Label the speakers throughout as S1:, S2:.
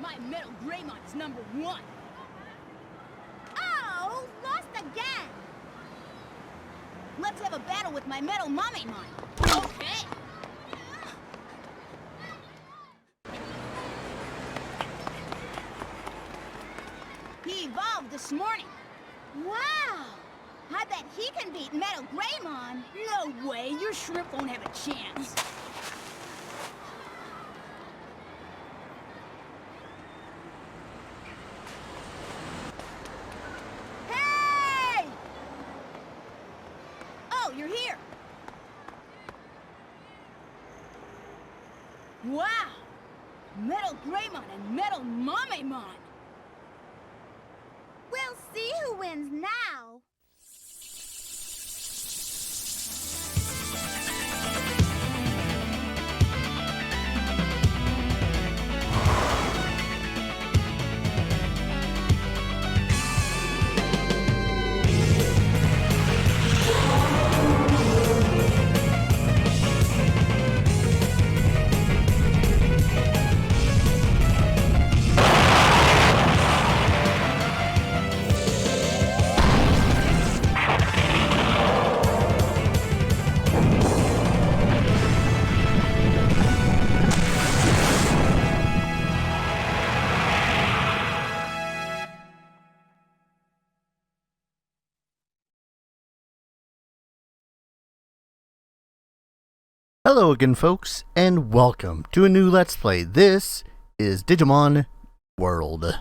S1: My Metal Greymon is #1. Oh, lost again. Let's have a battle with my Metal Mummymon. Okay. He evolved this morning. Wow! I bet he can beat Metal Greymon. No way, your shrimp won't have a chance. Hey! Oh, you're here. Wow! Metal Greymon and Metal Mummymon. We'll see who wins now.
S2: Hello again, folks, and welcome to a new Let's Play. This is Digimon World.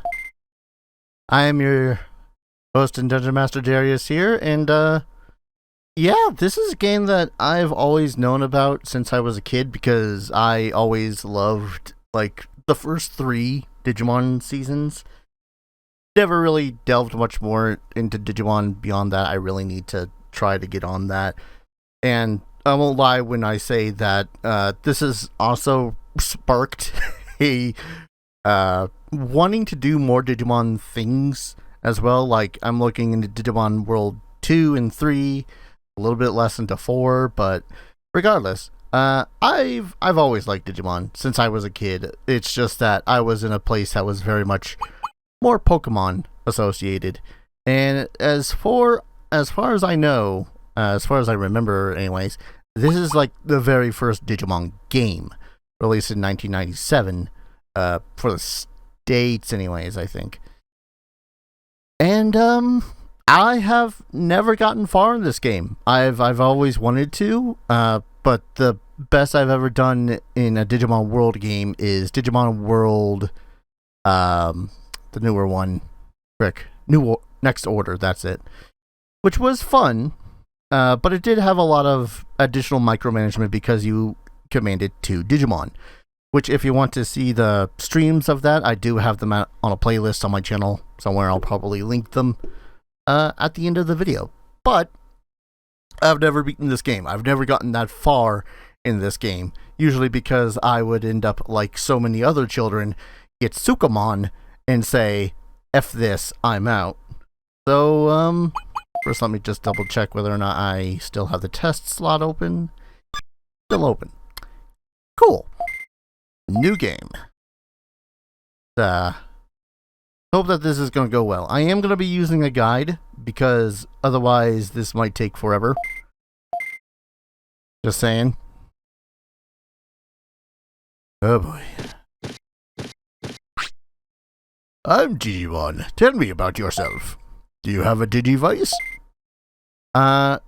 S2: I am your host and Dungeon Master Darius here, and yeah, this is a game that I've always known about since I was a kid because I always loved, like, the first 3 Digimon seasons. Never really delved much more into Digimon beyond that. I really need to try to get on that, and I won't lie when I say that this has also sparked a wanting to do more Digimon things as well. Like, I'm looking into Digimon World 2 and 3, a little bit less into 4, but regardless, I've always liked Digimon since I was a kid. It's just that I was in a place that was very much more Pokemon associated, and as far as I know, as far as I remember anyways, this is like the very first Digimon game, released in 1997, for the States anyways, I think. And, I have never gotten far in this game. I've always wanted to, but the best I've ever done in a Digimon World game is Digimon World, the newer one, Next Order, that's it. Which was fun. But it did have a lot of additional micromanagement because you commanded 2 Digimon. Which, if you want to see the streams of that, I do have them on a playlist on my channel somewhere. I'll probably link them at the end of the video. But I've never beaten this game. I've never gotten that far in this game. Usually because I would end up, like so many other children, get Sukamon and say, F this, I'm out. So, first, let me just double check whether or not I still have the test slot open. Still open. Cool. New game. Hope that this is going to go well. I am going to be using a guide because otherwise this might take forever. Just saying. Oh boy. I'm Digimon. Tell me about yourself. Do you have a Digivice? So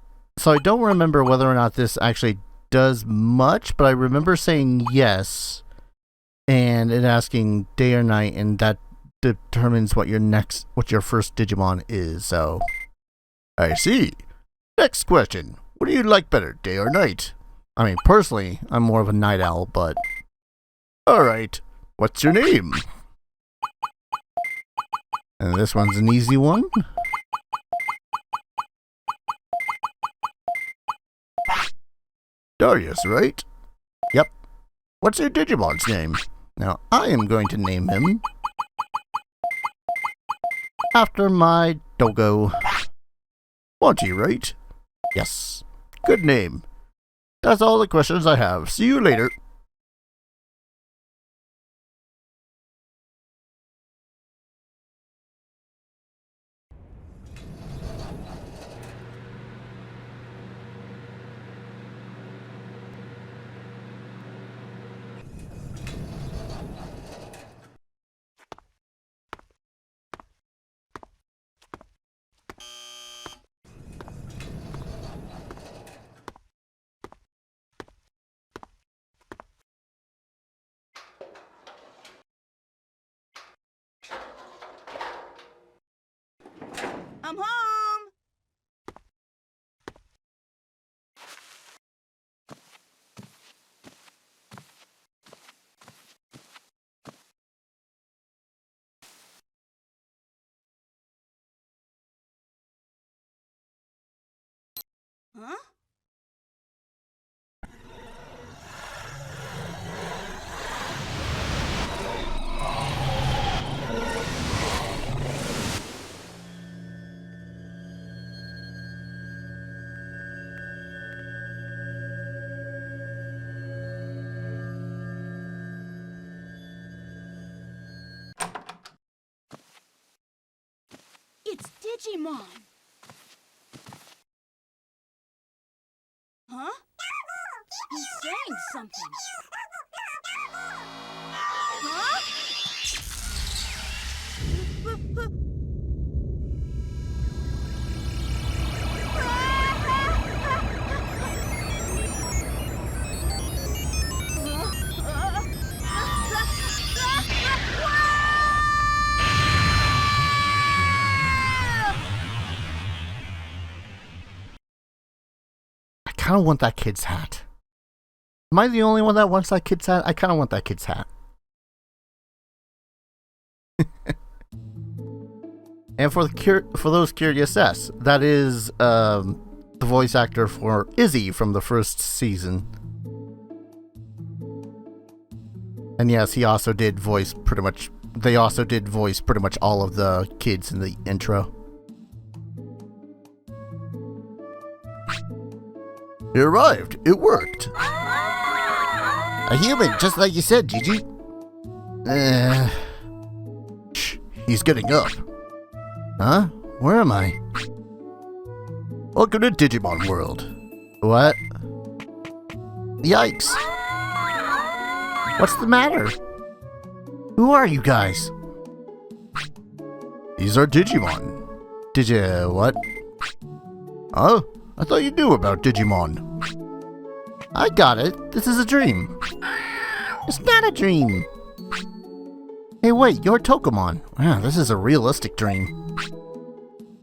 S2: I don't remember whether or not this actually does much, but I remember saying yes, and it asking day or night, and that determines what your first Digimon is, so. I see. Next question. What do you like better, day or night? I mean, personally, I'm more of a night owl, but. Alright. What's your name? And this one's an easy one. Darius, right? Yep. What's your Digimon's name? Now, I am going to name him after my doggo. Monty, right? Yes. Good name. That's all the questions I have. See you later.
S1: Huh? It's Digimon! Huh? He's saying something. Huh?
S2: I kind of want that kid's hat. Am I the only one that wants that kid's hat? I kind of want that kid's hat. And for those curious, that is the voice actor for Izzy from the first season. And yes, he also did voice pretty much. They also did voice pretty much all of the kids in the intro. You arrived. It worked. A human, just like you said, Gigi. Shh, he's getting up. Huh? Where am I? Welcome to Digimon World. What? Yikes. What's the matter? Who are you guys? These are Digimon. What? Oh, I thought you knew about Digimon. I got it. This is a dream. It's not a dream. Hey, wait, you're Tokomon. Wow, this is a realistic dream.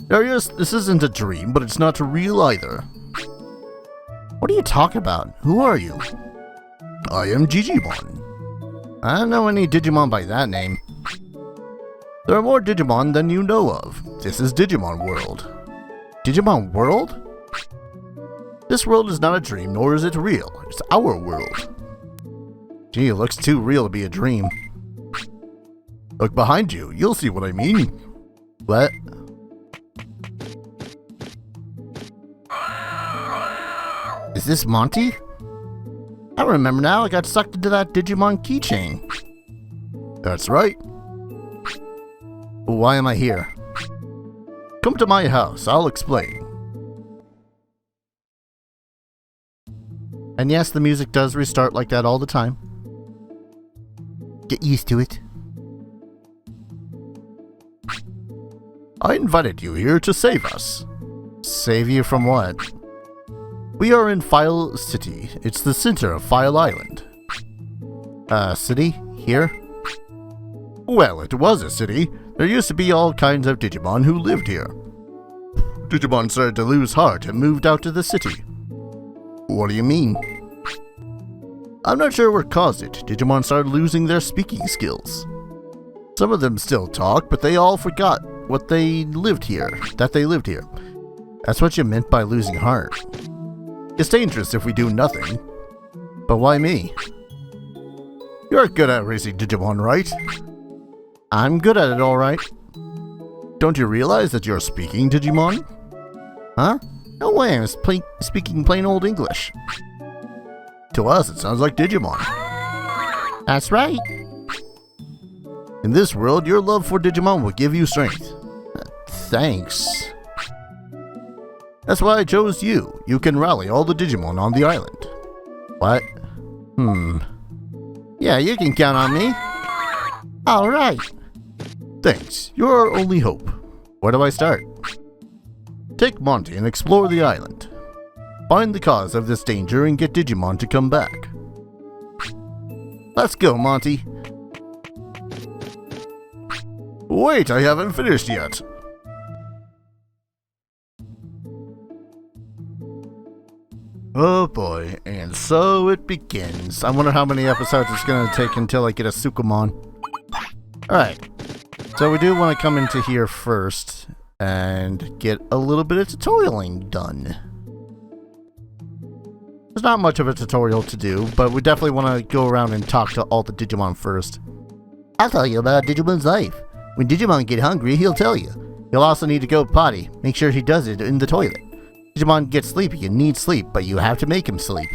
S2: Darius, this isn't a dream, but it's not real either. What are you talking about? Who are you? I am Digimon. I don't know any Digimon by that name. There are more Digimon than you know of. This is Digimon World. Digimon World? This world is not a dream, nor is it real. It's our world. Gee, it looks too real to be a dream. Look behind you. You'll see what I mean. What? Is this Monty? I remember now. I got sucked into that Digimon keychain. That's right. Why am I here? Come to my house. I'll explain. And yes, the music does restart like that all the time. Get used to it. I invited you here to save us. Save you from what? We are in File City. It's the center of File Island. City? Here? Well, it was a city. There used to be all kinds of Digimon who lived here. Digimon started to lose heart and moved out to the city. What do you mean? I'm not sure what caused it. Digimon started losing their speaking skills. Some of them still talk, but they all forgot that they lived here. That's what you meant by losing heart. It's dangerous if we do nothing. But why me? You're good at raising Digimon, right? I'm good at it, alright. Don't you realize that you're speaking Digimon? Huh? No way, I'm speaking plain old English. To us, it sounds like Digimon. That's right. In this world, your love for Digimon will give you strength. Thanks. That's why I chose you. You can rally all the Digimon on the island. What? Yeah, you can count on me. Alright. Thanks. You're our only hope. Where do I start? Take Monty and explore the island. Find the cause of this danger and get Digimon to come back. Let's go, Monty. Wait, I haven't finished yet. Oh boy, and so it begins. I wonder how many episodes it's gonna take until I get a Sukumon. Alright, so we do want to come into here first and get a little bit of tutorialing done. There's not much of a tutorial to do, but we definitely want to go around and talk to all the Digimon first. I'll tell you about Digimon's life. When Digimon get hungry, he'll tell you. He'll also need to go potty. Make sure he does it in the toilet. Digimon gets sleepy and needs sleep, but you have to make him sleep.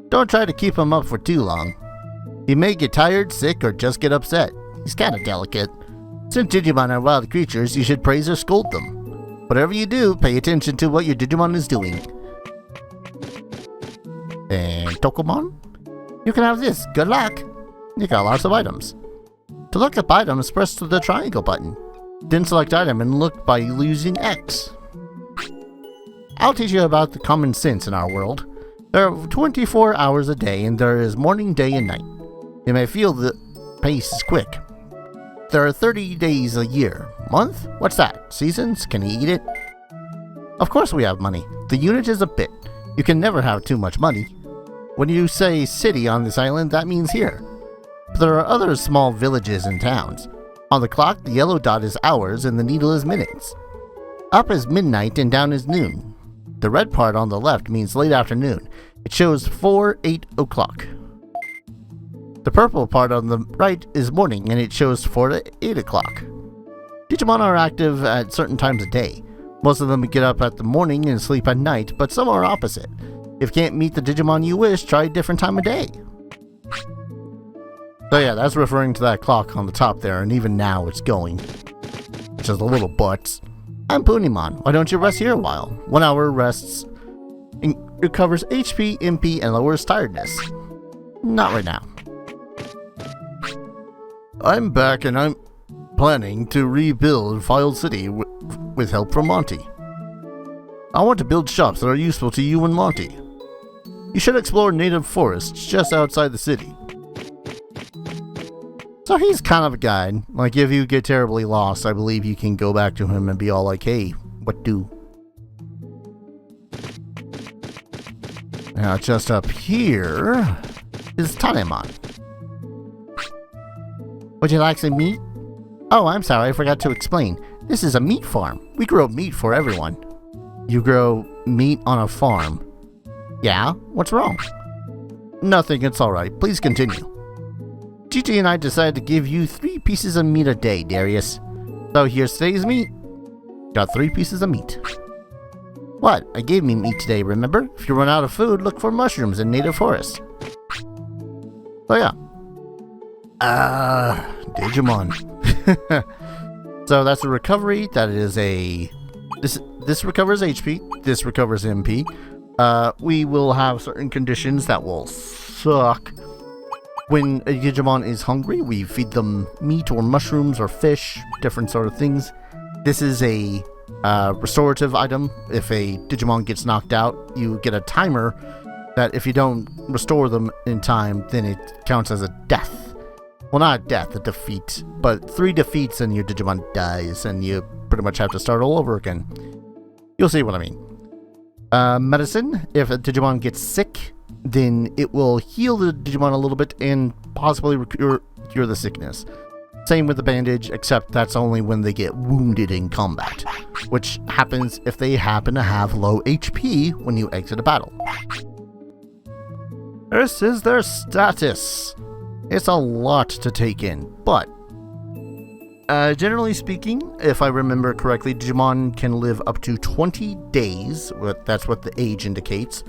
S2: Don't try to keep him up for too long. He may get tired, sick, or just get upset. He's kind of delicate. Since Digimon are wild creatures, you should praise or scold them. Whatever you do, pay attention to what your Digimon is doing. And Tokomon? You can have this. Good luck. You got lots of items. To look up items, press the triangle button. Then select item and look by using X. I'll teach you about the common sense in our world. There are 24 hours a day, and there is morning, day, and night. You may feel the pace is quick. There are 30 days a year. Month? What's that? Seasons? Can you eat it? Of course we have money. The unit is a bit. You can never have too much money. When you say city on this island, that means here. But there are other small villages and towns. On the clock, the yellow dot is hours and the needle is minutes. Up is midnight and down is noon. The red part on the left means late afternoon. It shows 8 o'clock. The purple part on the right is morning and it shows 8 o'clock. Digimon are active at certain times of day. Most of them get up at the morning and sleep at night, but some are opposite. If you can't meet the Digimon you wish, try a different time of day. So yeah, that's referring to that clock on the top there, and even now it's going. Which is the little butts. I'm Punimon. Why don't you rest here a while? 1 hour rests and recovers HP, MP, and lowers tiredness. Not right now. I'm back and I'm planning to rebuild Filed City with help from Monty. I want to build shops that are useful to you and Monty. You should explore native forests just outside the city. So he's kind of a guide. Like, if you get terribly lost, I believe you can go back to him and be all like, hey, what do? Now, just up here is Tanemon. Would you like some meat? Oh, I'm sorry, I forgot to explain. This is a meat farm. We grow meat for everyone. You grow meat on a farm? Yeah? What's wrong? Nothing, it's alright. Please continue. Gigi and I decided to give you 3 pieces of meat a day, Darius. So here's today's meat. Got 3 pieces of meat. What? I gave me meat today, remember? If you run out of food, look for mushrooms in native forests. So yeah. Digimon. So that's a recovery. That is a... This recovers HP. This recovers MP. We will have certain conditions that will suck. When a Digimon is hungry, we feed them meat or mushrooms or fish, different sort of things. This is a restorative item. If a Digimon gets knocked out, you get a timer that if you don't restore them in time, then it counts as a death. Well, not a death, a defeat. But 3 defeats and your Digimon dies, and you pretty much have to start all over again. You'll see what I mean. Medicine. If a Digimon gets sick, then it will heal the Digimon a little bit and possibly cure the sickness. Same with the bandage, except that's only when they get wounded in combat, which happens if they happen to have low HP when you exit a battle. This is their status. It's a lot to take in, but generally speaking, if I remember correctly, Digimon can live up to 20 days. That's what the age indicates.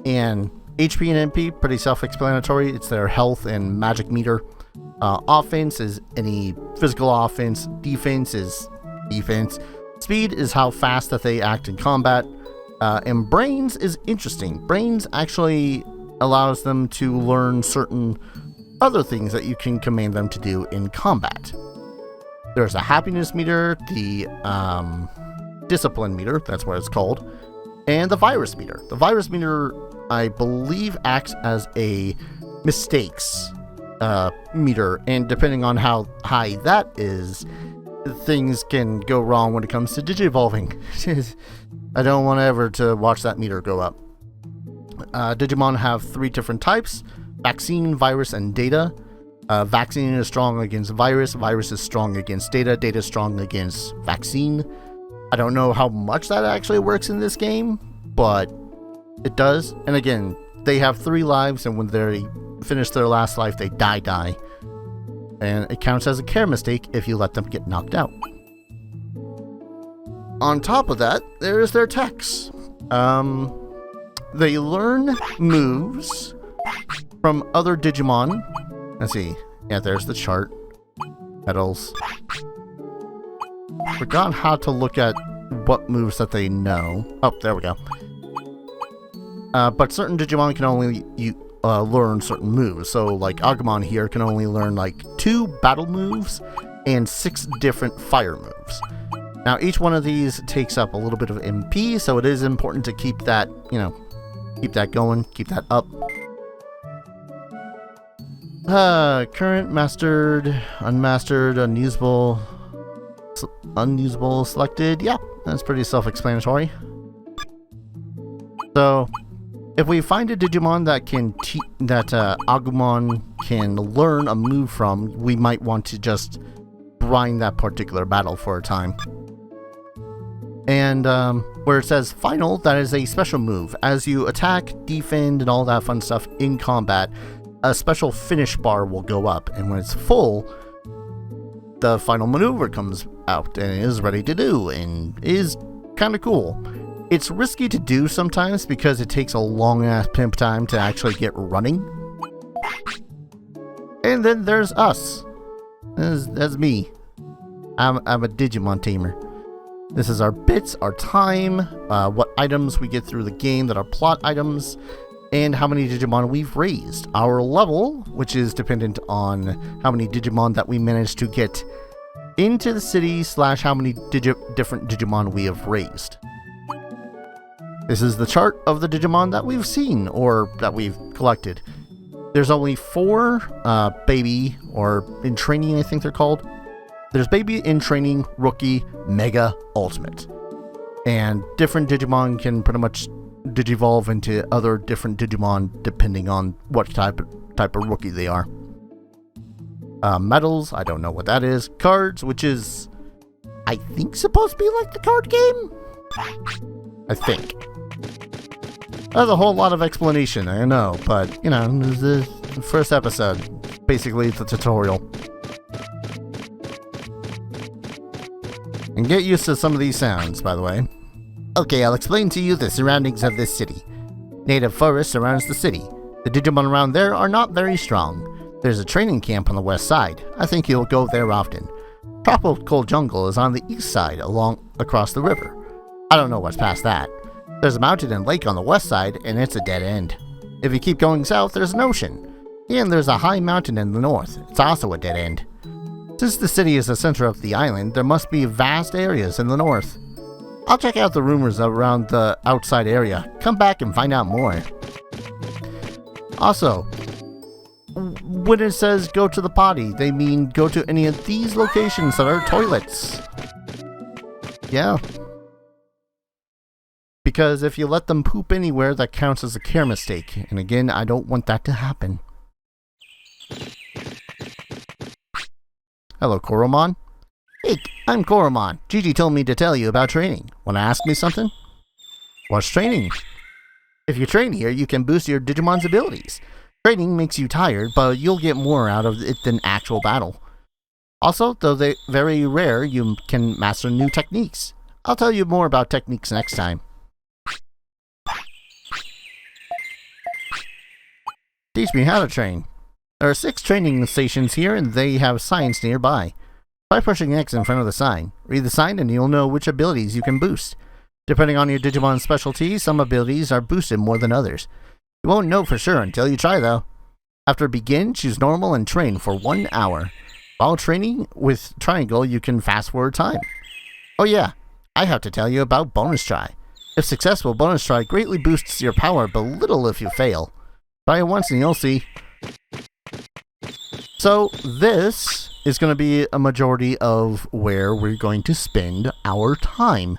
S2: And HP and MP, pretty self-explanatory. It's their health and magic meter. Offense is any physical offense. Defense is defense. Speed is how fast that they act in combat. And brains is interesting. Brains actually allows them to learn certain other things that you can command them to do in combat. There's a happiness meter, the discipline meter, that's what it's called, and the virus meter. The virus meter, I believe, acts as a mistakes meter, and depending on how high that is, things can go wrong when it comes to digivolving. I don't want ever to watch that meter go up. Digimon have 3 different types: vaccine, virus, and data. Vaccine is strong against virus, virus is strong against data, data is strong against vaccine. I don't know how much that actually works in this game, but it does. And again, they have 3 lives, and when they finish their last life, they die. And it counts as a care mistake if you let them get knocked out. On top of that, there is their techs. They learn moves from other Digimon. Let's see. Yeah, there's the chart. Petals. Forgot how to look at what moves that they know. Oh, there we go. But certain Digimon can only learn certain moves. So, like, Agumon here can only learn, like, 2 battle moves and 6 different fire moves. Now, each one of these takes up a little bit of MP, so it is important to keep that, keep that going, keep that up. Current, mastered, unmastered, unusable, selected. Yeah, that's pretty self-explanatory. So, if we find a Digimon that Agumon can learn a move from, we might want to just grind that particular battle for a time. And where it says final, that is a special move. As you attack, defend, and all that fun stuff in combat, a special finish bar will go up. And when it's full, the final maneuver comes out and is ready to do, and is kind of cool. It's risky to do sometimes because it takes a long-ass pimp time to actually get running. And then there's us. That's me. I'm a Digimon tamer. This is our bits, our time, what items we get through the game that are plot items, and how many Digimon we've raised. Our level, which is dependent on how many Digimon that we managed to get into the city / how many different Digimon we have raised. This is the chart of the Digimon that we've seen, or that we've collected. There's only 4 baby, or in training I think they're called. There's baby, in training, rookie, mega, ultimate. And different Digimon can pretty much digivolve into other different Digimon depending on what type of rookie they are. Medals, I don't know what that is. Cards, which is, I think, supposed to be like the card game? I think. That's a whole lot of explanation, I know, but, this is the first episode. Basically, it's a tutorial. And get used to some of these sounds, by the way. Okay, I'll explain to you the surroundings of this city. Native forest surrounds the city. The Digimon around there are not very strong. There's a training camp on the west side. I think you'll go there often. Tropical jungle is on the east side, across the river. I don't know what's past that. There's a mountain and lake on the west side, and it's a dead end. If you keep going south, there's an ocean. And there's a high mountain in the north. It's also a dead end. Since the city is the center of the island, there must be vast areas in the north. I'll check out the rumors around the outside area. Come back and find out more. Also, when it says go to the potty, they mean go to any of these locations that are toilets. Yeah. Because if you let them poop anywhere, that counts as a care mistake. And again, I don't want that to happen. Hello, Koromon. Hey, I'm Koromon. Gigi told me to tell you about training. Want to ask me something? What's training? If you train here, you can boost your Digimon's abilities. Training makes you tired, but you'll get more out of it than actual battle. Also, though they're very rare, you can master new techniques. I'll tell you more about techniques next time. Teach me how to train. There are 6 training stations here, and they have signs nearby. Try pushing X in front of the sign. Read the sign and you'll know which abilities you can boost. Depending on your Digimon's specialty, some abilities are boosted more than others. You won't know for sure until you try, though. After begin, choose normal and train for 1 hour. While training with triangle, you can fast forward time. Oh yeah, I have to tell you about bonus try. If successful, bonus try greatly boosts your power, but little if you fail. Try it once and you'll see. So this is going to be a majority of where we're going to spend our time.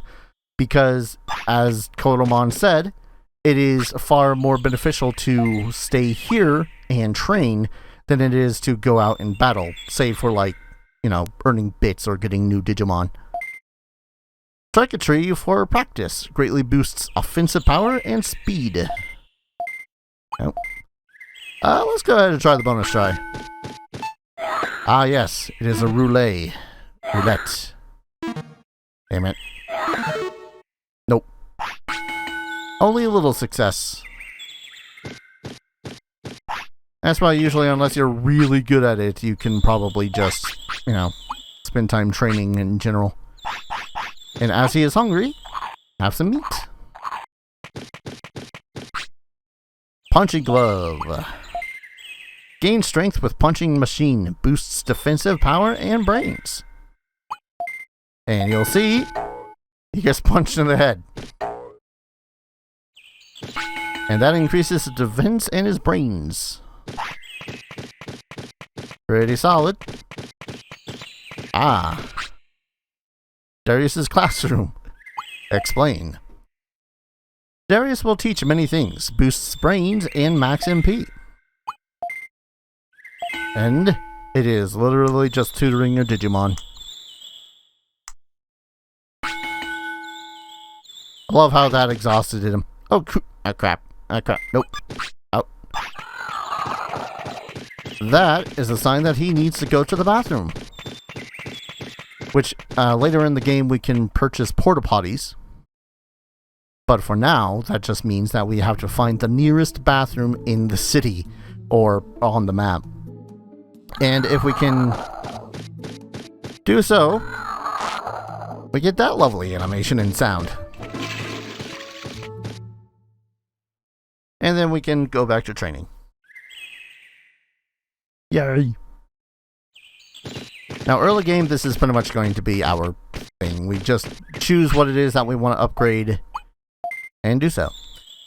S2: Because, as Koromon said, it is far more beneficial to stay here and train than it is to go out and battle, say for earning bits or getting new Digimon. Strike a tree for practice. Greatly boosts offensive power and speed. Oh. Let's go ahead and try the bonus try. Ah, yes. It is a roulette. Roulette. Damn it. Nope. Only a little success. That's why usually, unless you're really good at it, you can probably just, spend time training in general. And as he is hungry, have some meat. Punching Glove. Gain strength with punching machine. Boosts defensive power and brains. And you'll see, he gets punched in the head. And that increases his defense and his brains. Pretty solid. Ah. Darius's classroom. Explain. Darius will teach many things. Boosts brains and max MP. And it is literally just tutoring your Digimon. I love how that exhausted him. Oh, crap. Nope. Out. That is a sign that he needs to go to the bathroom. Which, later in the game, we can purchase porta potties. But for now, that just means that we have to find the nearest bathroom in the city or on the map. And if we can do so, we get that lovely animation and sound. And then we can go back to training. Yay! Now, early game, this is pretty much going to be our thing. We just choose what it is that we want to upgrade and do so.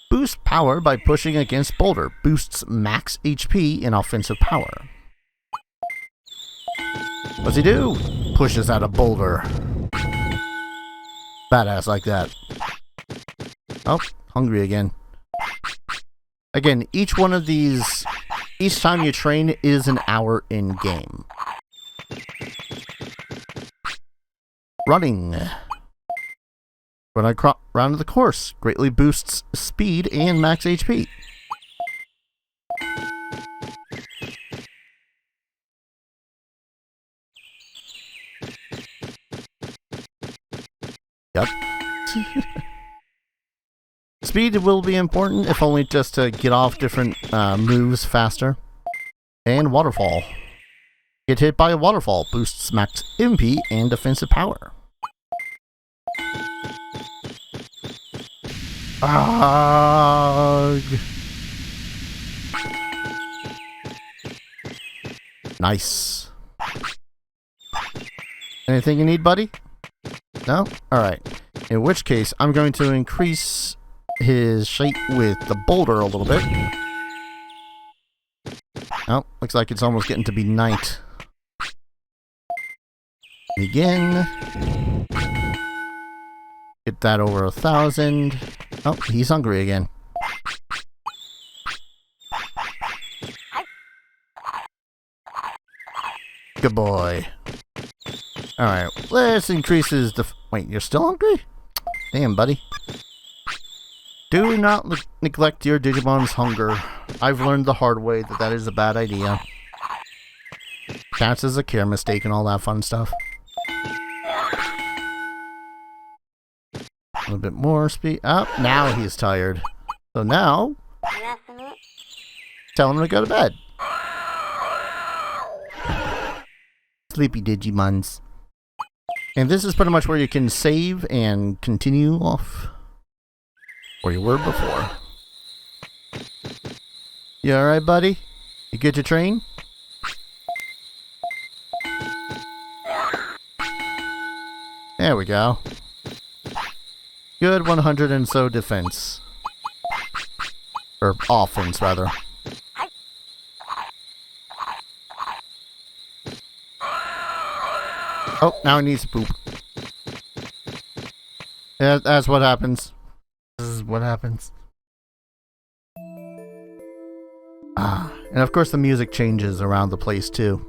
S2: Boost power by pushing against boulder. Boosts max HP in offensive power. What's he do? Pushes out a boulder. Badass like that. Oh, hungry again. Again, each one of these, each time you train is an hour in game. Running. Run around the course. Greatly boosts speed and max HP. Yep. Speed will be important, if only just to get off different moves faster. And waterfall. Get hit by a waterfall. Boosts max MP and defensive power. Arrgh. Nice. Anything you need, buddy? No? Alright. In which case, I'm going to increase his shape with the boulder a little bit. Oh, looks like it's almost getting to be night. Begin. Get that over 1,000. Oh, he's hungry again. Good boy. Alright, let's increase his wait, you're still hungry? Damn, buddy. Do not neglect your Digimon's hunger. I've learned the hard way that that is a bad idea. Counts as a care mistake and all that fun stuff. A little bit more speed. Oh, now he's tired. So now, tell him to go to bed. Sleepy Digimons. And this is pretty much where you can save and continue off where you were before. You alright, buddy? You good to train? There we go. Good 100 and so defense. Or offense, rather. Oh, now he needs to poop. Yeah, that's what happens. This is what happens. Ah, and of course the music changes around the place too.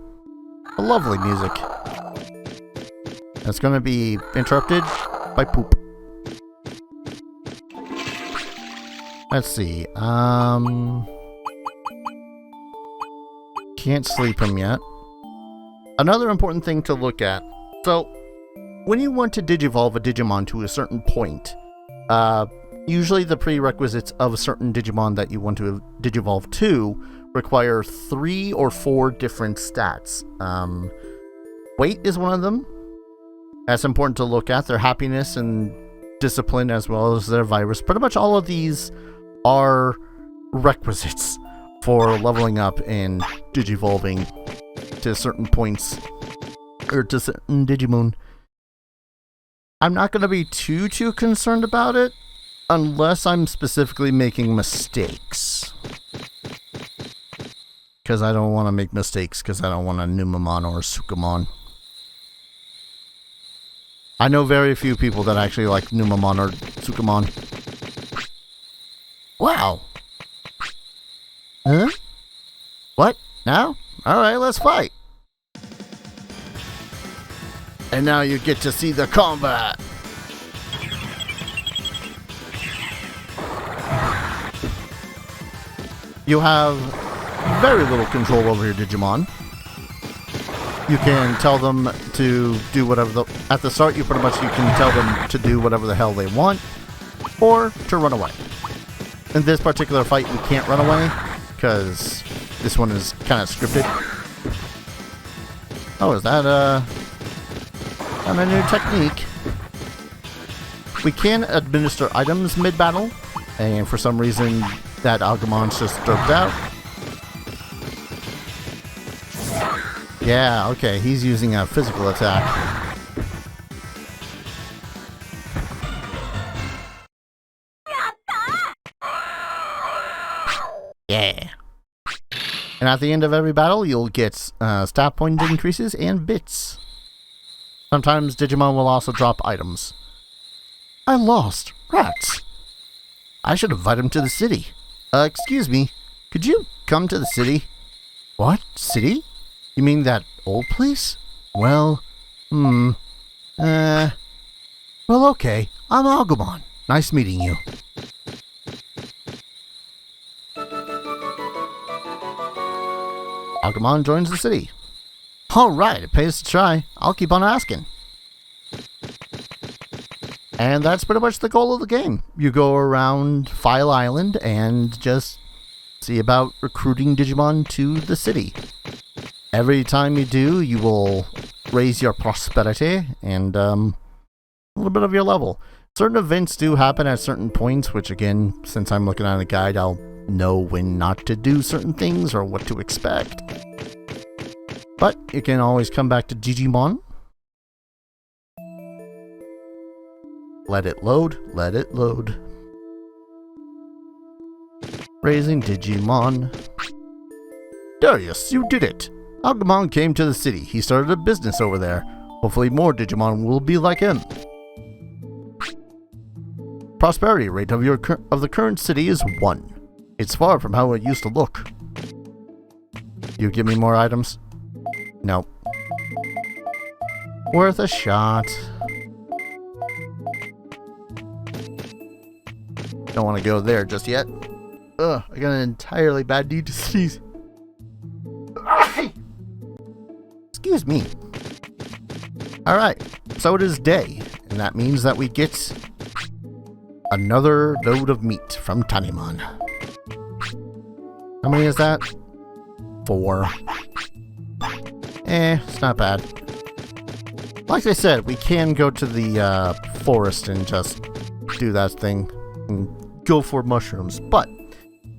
S2: A lovely music. It's going to be interrupted by poop. Let's see. Can't sleep him yet. Another important thing to look at. So, when you want to digivolve a Digimon to a certain point, usually the prerequisites of a certain Digimon that you want to digivolve to require 3 or 4 different stats. Weight is one of them. That's important to look at. Their happiness and discipline, as well as their virus. Pretty much all of these are requisites for leveling up and digivolving to certain points, or to certain Digimon. I'm not going to be too concerned about it, unless I'm specifically making mistakes. Because I don't want to make mistakes, because I don't want a Numamon or a Sukamon. I know very few people that actually like Numamon or Sukamon. Wow. Huh? What? Now? Alright, let's fight. And now you get to see the combat. You have very little control over your Digimon. You can tell them to do whatever at the start, you can tell them to do whatever the hell they want, or to run away. In this particular fight, you can't run away, because this one is kind of scripted. Oh, is that a new technique? We can administer items mid-battle, and for some reason, that Agumon's just doped out. Yeah, okay, he's using a physical attack. Yeah. And at the end of every battle, you'll get stat point increases and bits. Sometimes Digimon will also drop items. I lost. Rats. I should invite him to the city. Excuse me. Could you come to the city? What? City? You mean that old place? Well, well, okay. I'm Agumon. Nice meeting you. Agumon joins the city. Alright, it pays to try. I'll keep on asking. And that's pretty much the goal of the game. You go around File Island and just see about recruiting Digimon to the city. Every time you do, you will raise your prosperity and a little bit of your level. Certain events do happen at certain points, which again, since I'm looking at a guide, I'll know when not to do certain things or what to expect. But you can always come back to Digimon. Let it load, let it load. Raising Digimon. Darius, you did it! Agumon came to the city. He started a business over there. Hopefully more Digimon will be like him. Prosperity rate of the current city is 1. It's far from how it used to look. You give me more items? Nope. Worth a shot. Don't want to go there just yet. Ugh, I got an entirely bad need to sneeze. Excuse me. Alright, so it is day, and that means that we get another load of meat from Tanimon. How many is that? 4. It's not bad. Like I said, we can go to the forest and just do that thing and go for mushrooms, but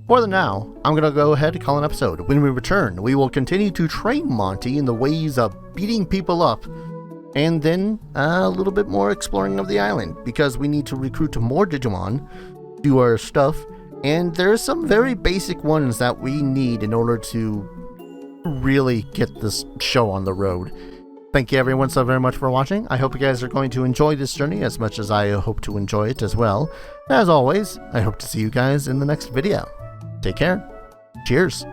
S2: for the now, I'm going to go ahead and call an episode. When we return, we will continue to train Monty in the ways of beating people up, and then a little bit more exploring of the island, because we need to recruit more Digimon, do our stuff, and there's some very basic ones that we need in order to really get this show on the road. Thank you everyone so very much for watching. I hope you guys are going to enjoy this journey as much as I hope to enjoy it as well. As always, I hope to see you guys in the next video. Take care. Cheers.